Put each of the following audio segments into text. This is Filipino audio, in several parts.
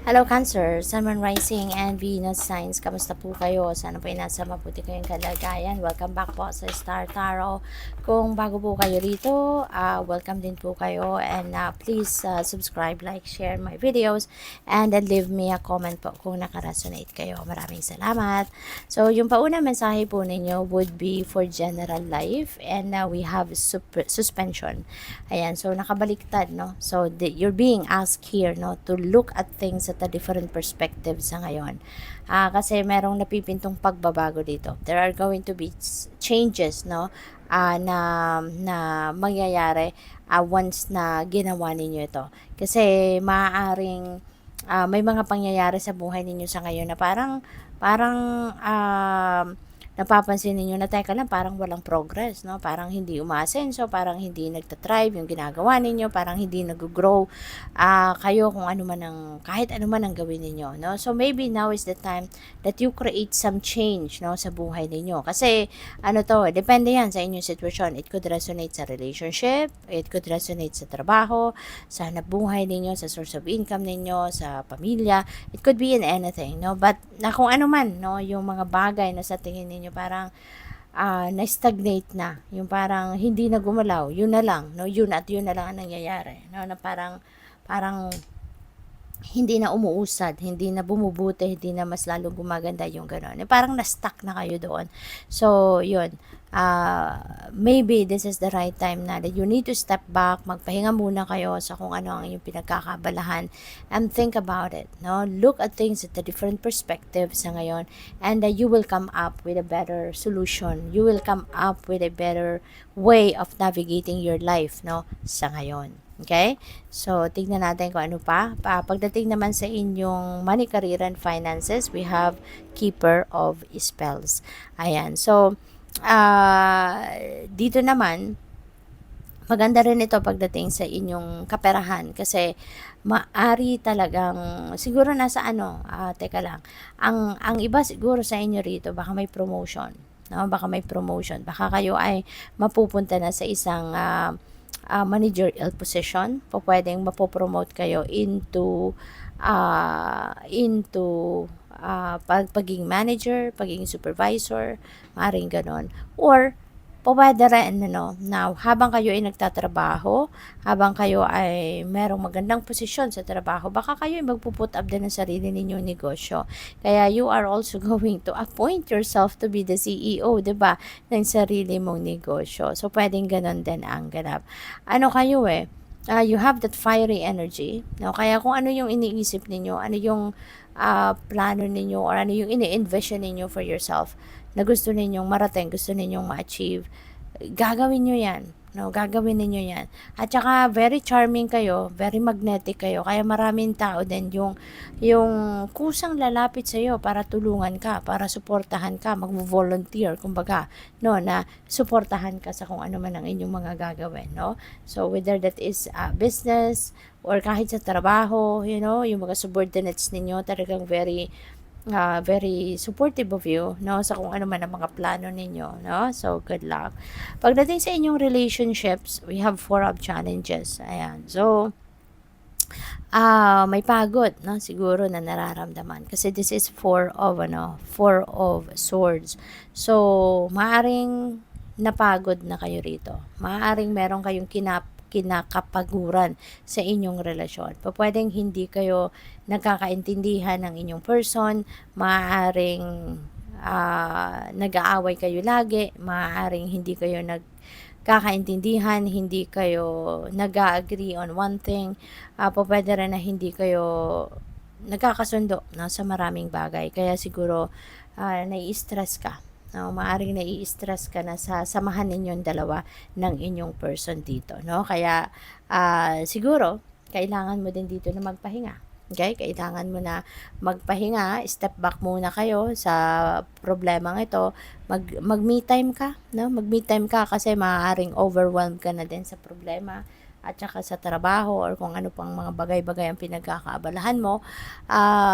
Hello Cancer, Sun, Moon, Rising, and Venus signs. Kamusta po kayo? Sana po ay nasa mabuti kayong kalagayan. Welcome back po sa Star Tarot. Kung bago po kayo rito, welcome din po kayo. And please subscribe, like, share my videos. And leave me a comment po kung nakaresonate kayo. Maraming salamat. So, yung pauna mensahe po ninyo would be for general life. And we have suspension. Ayan, so nakabaliktad, no? So, you're being asked here, no, to look at things at a different perspective sa ngayon. Kasi merong napipintong pagbabago dito. There are going to be changes, no, na mangyayari once na ginawa ninyo ito. Kasi maaaring may mga pangyayari sa buhay ninyo sa ngayon na parang napapansin ninyo na teka lang, parang walang progress, no? Parang hindi umaasenso, parang hindi nagtatribe yung ginagawa ninyo, parang hindi nag-grow kayo kung ano man ang, kahit ano man ang gawin ninyo, no? So maybe now is the time that you create some change, no, sa buhay ninyo. Kasi ano to, depende yan sa inyong sitwasyon. It could resonate sa relationship, it could resonate sa trabaho, sa hanapbuhay ninyo, sa source of income ninyo, sa pamilya. It could be in anything, no? But na kung ano man, no, yung mga bagay na sa tingin ninyo parang na-stagnate na, yung parang hindi na gumalaw, yun na lang, no, yun at yun na lang ang nangyayari, no, na parang hindi na umuusad, hindi na bumubuti, hindi na mas lalong gumaganda yung gano'n. Parang na-stuck na kayo doon. So, yun. Maybe this is the right time na that you need to step back, magpahinga muna kayo sa kung ano ang inyong pinagkakabalahan and think about it. No? Look at things at a different perspective sa ngayon and you will come up with a better solution. You will come up with a better way of navigating your life, no, sa ngayon. Okay? So, tignan natin kung ano pa. Pagdating naman sa inyong money, career, and finances, we have Keeper of Spells. Ayan. So, dito naman, maganda rin ito pagdating sa inyong kaperahan kasi maari talagang siguro nasa teka lang. Ang iba siguro sa inyo rito baka may promotion, no? Baka may promotion. Baka kayo ay mapupunta na sa isang managerial position. Pwedeng mapopromote kayo into pagiging manager, pagiging supervisor, maaaring ganon. Or, pwede rin, na habang kayo ay nagtatrabaho, habang kayo ay merong magandang posisyon sa trabaho, baka kayo ay magpuput up din ng sarili ninyong negosyo. Kaya you are also going to appoint yourself to be the CEO, diba, ng sarili mong negosyo. So, pwedeng ganon din ang ganap. Kayo you have that fiery energy, no? Kaya kung ano yung iniisip ninyo, ano yung plano ninyo, or ano yung ini-envision ninyo for yourself, na gusto ninyong marating, gusto ninyong ma-achieve, gagawin nyo yan. No, gagawin ninyo yan. At saka, very charming kayo, very magnetic kayo, kaya maraming tao din yung kusang lalapit sa iyo para tulungan ka, para suportahan ka, mag-volunteer, kumbaga, no, na suportahan ka sa kung ano man ang inyong mga gagawin, no? So, whether that is business, or kahit sa trabaho, yung mga subordinates ninyo, talagang very supportive of you, no, sa kung ano man ang mga plano ninyo, no. So, good luck. Pagdating sa inyong relationships, we have 4 of challenges. Ayan. So, may pagod, no, siguro na nararamdaman kasi this is 4 of swords. So, maaring napagod na kayo rito. Maaring meron kayong kinakapaguran sa inyong relasyon. Pwedeng hindi kayo nagkakaintindihan ng inyong person, maaaring nag-aaway kayo lagi, maaaring hindi kayo nagkakaintindihan, hindi kayo nag-agree on one thing, pwede rin na hindi kayo nagkakasundo, no, sa maraming bagay. Kaya siguro nai-stress ka. No, maaaring nai-stress ka na sa samahan ninyong dalawa ng inyong person dito, no? Kaya siguro kailangan mo din dito na magpahinga. Okay? Kailangan mo na magpahinga, step back muna kayo sa problemang ito. Mag-me time ka, no? Mag-me time ka kasi maaaring overwhelmed ka na din sa problema at saka sa trabaho or kung ano pang mga bagay-bagay ang pinagkakaabalahan mo.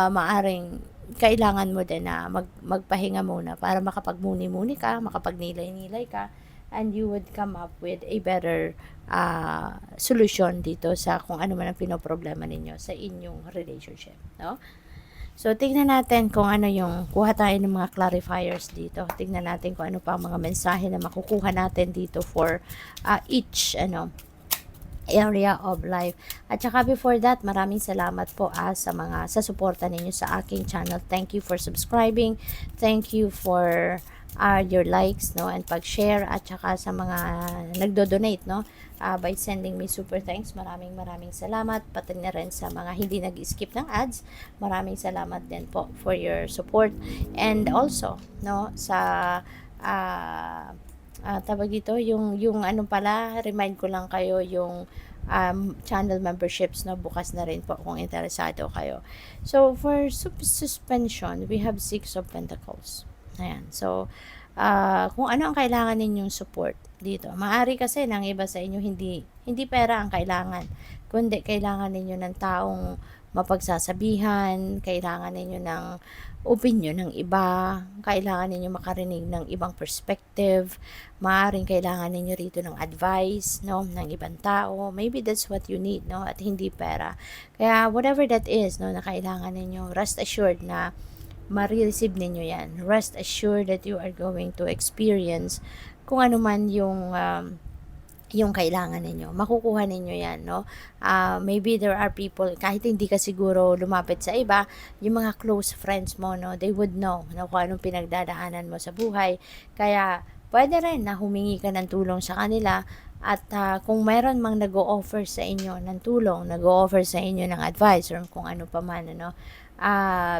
Maaring kailangan mo din na magpahinga muna para makapagmuni-muni ka, makapagnilay-nilay ka, and you would come up with a better solution dito sa kung ano man ang pinoproblema ninyo sa inyong relationship, no? So, tignan natin kung ano yung, kuha tayo ng mga clarifiers dito. Tignan natin kung ano pa ang mga mensahe na makukuha natin dito for each, area of life. At saka before that, maraming salamat po sa suporta ninyo sa aking channel. Thank you for subscribing. Thank you for your likes, no, and pag-share, at saka sa mga nagdo-donate, no, by sending me super thanks. Maraming salamat, pati na rin sa mga hindi nag-skip ng ads. Maraming salamat din po for your support. And also, no, sa tawag dito, yung ano pala, remind ko lang kayo yung channel memberships, no, bukas na rin po kung interesado kayo. So, for suspension, we have 6 of Pentacles. Ayan. So, kung ano ang kailangan ninyong support dito. Maari kasi ng iba sa inyo hindi pera ang kailangan, kundi kailangan ninyo ng taong mapagsasabihan, kailangan ninyo ng opinion ng iba, kailangan ninyo makarinig ng ibang perspective, maaaring kailangan ninyo rito ng advice, no, ng ibang tao. Maybe that's what you need, no, at hindi pera. Kaya whatever that is, no, na kailangan ninyo, rest assured na ma-receive ninyo yan. Rest assured that you are going to experience kung ano man yung kailangan ninyo. Makukuha ninyo yan, no? Maybe there are people, kahit hindi ka siguro lumapit sa iba, yung mga close friends mo, no, they would know, no, kung anong pinagdadaanan mo sa buhay. Kaya, pwede rin na humingi ka ng tulong sa kanila. At kung mayroon mang nag-o-offer sa inyo ng tulong, nag-o-offer sa inyo ng advice, or kung ano pa man, ano,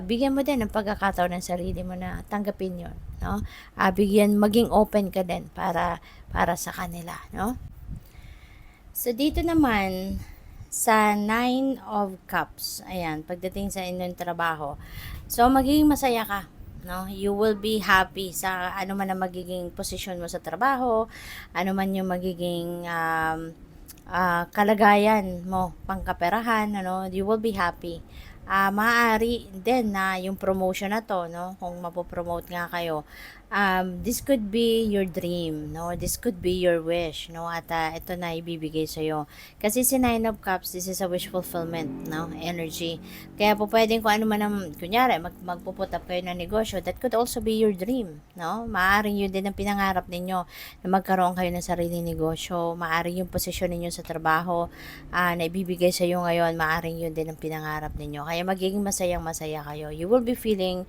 bigyan mo din ng pagkakataon ng sarili mo na tanggapin yon, no? Maging open ka din para sa kanila, no? So, dito naman, sa 9 of Cups, ayan, pagdating sa inyong trabaho, so, magiging masaya ka, no? You will be happy sa ano man ang magiging posisyon mo sa trabaho, ano man yung magiging kalagayan mo, pangkaperahan, ano, you will be happy. Maaari din na yung promotion na to, no, kung mapopromote nga kayo, this could be your dream, no, this could be your wish, no, at ito na ibibigay sa'yo. Kasi si 9 of Cups, this is a wish fulfillment, no, energy. Kaya po pwedeng kung ano man ang, kunyari, magpuput up kayo ng negosyo, that could also be your dream, no. Maaaring yun din ang pinangarap ninyo, na magkaroon kayo ng sariling negosyo. Maaaring yung posisyon ninyo sa trabaho na ibibigay sa'yo ngayon, maaaring yun din ang pinangarap ninyo. Kaya magiging masayang-masaya kayo. You will be feeling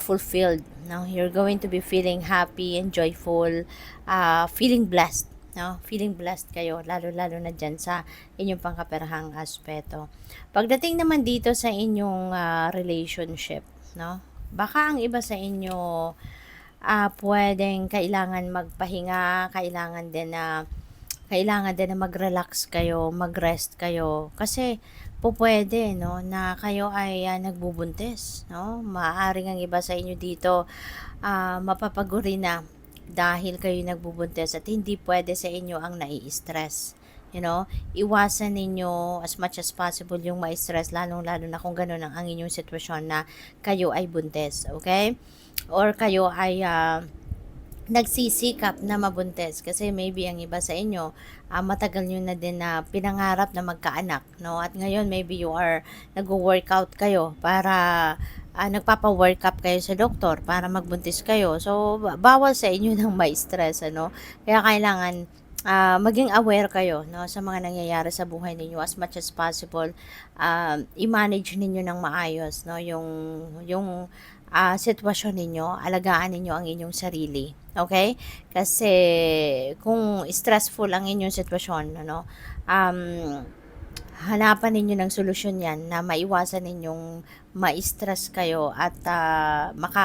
fulfilled. No? You're going to be feeling happy and joyful, feeling blessed. No? Feeling blessed kayo, lalo-lalo na dyan sa inyong pangkaperahang aspeto. Pagdating naman dito sa inyong relationship, no? Baka ang iba sa inyo pwedeng kailangan magpahinga, kailangan din na mag-relax kayo, mag-rest kayo. Kasi po pwede, no, na kayo ay nagbubuntis, no? Maaaring ang iba sa inyo dito mapapaguri na dahil kayo nagbubuntis, at hindi pwede sa inyo ang nai-stress. You know, iwasan ninyo as much as possible yung ma-stress, lalong-lalo na kung ganun ang inyong sitwasyon na kayo ay buntis, okay? Or kayo ay nagsisikap na mabuntis, kasi maybe ang iba sa inyo matagal nyo na din na pinangarap na magkaanak, no? At ngayon maybe you are nag-workout kayo para nagpapa-workup kayo sa doktor para magbuntis kayo. So bawal sa inyo ng may stress, ano? Kaya kailangan maging aware kayo, no, sa mga nangyayari sa buhay ninyo as much as possible. I-manage ninyo ng maayos, no, yung sitwasyon ninyo, alagaan ninyo ang inyong sarili. Okay? Kasi kung stressful ang inyong sitwasyon, ano, hanapan ninyo ng solusyon yan na maiwasan ninyong ma-stress kayo at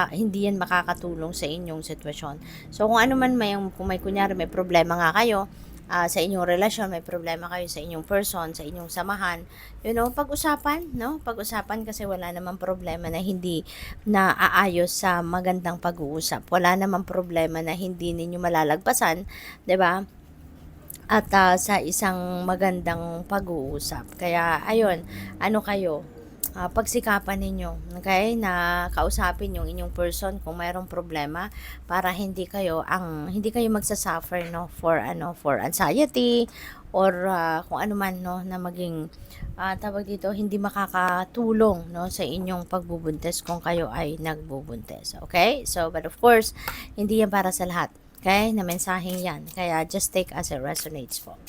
hindi yan makakatulong sa inyong sitwasyon. So, kung ano man kung may kunyari may problema nga kayo, sa inyong relasyon, may problema kayo sa inyong person, sa inyong samahan, you know, pag-usapan, no? Pag-usapan, kasi wala namang problema na hindi na aayos sa magandang pag-uusap. Wala namang problema na hindi ninyo malalagpasan, 'di ba? At sa isang magandang pag-uusap. Kaya ayun, ano kayo, pagsikapan ninyo, okay, na kausapin yung inyong person kung mayroong problema para hindi kayo magsa-suffer, no, for anxiety or kung ano man, no, na maging tawag dito, hindi makakatulong, no, sa inyong pagbubuntis kung kayo ay nagbubuntis. Okay? So, but of course, hindi yan para sa lahat. Okay? Na mensaheng yan. Kaya just take as it resonates po.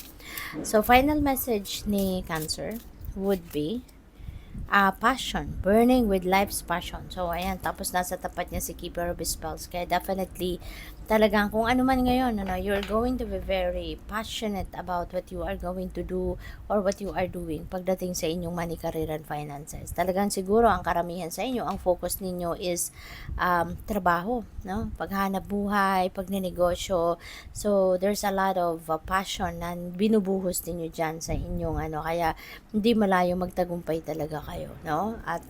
So, final message ni Cancer would be passion, burning with life's passion. So, ayan, tapos nasa tapat niya si Keeper of Spells. Kaya definitely, talagang kung ano man ngayon, you're going to be very passionate about what you are going to do or what you are doing pagdating sa inyong money, career, and finances. Talagang siguro ang karamihan sa inyo, ang focus ninyo is trabaho, no? Paghanap buhay, pagninegosyo. So, there's a lot of passion na binubuhos ninyo dyan sa inyong kaya hindi malayo magtagumpay talaga kayo, no? At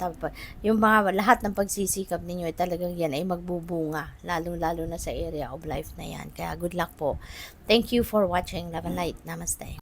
yung mga lahat ng pagsisikap ninyo ay talagang yan ay magbubunga, lalo-lalo na sa area of life na yan. Kaya good luck po. Thank you for watching. Love and light. Namaste.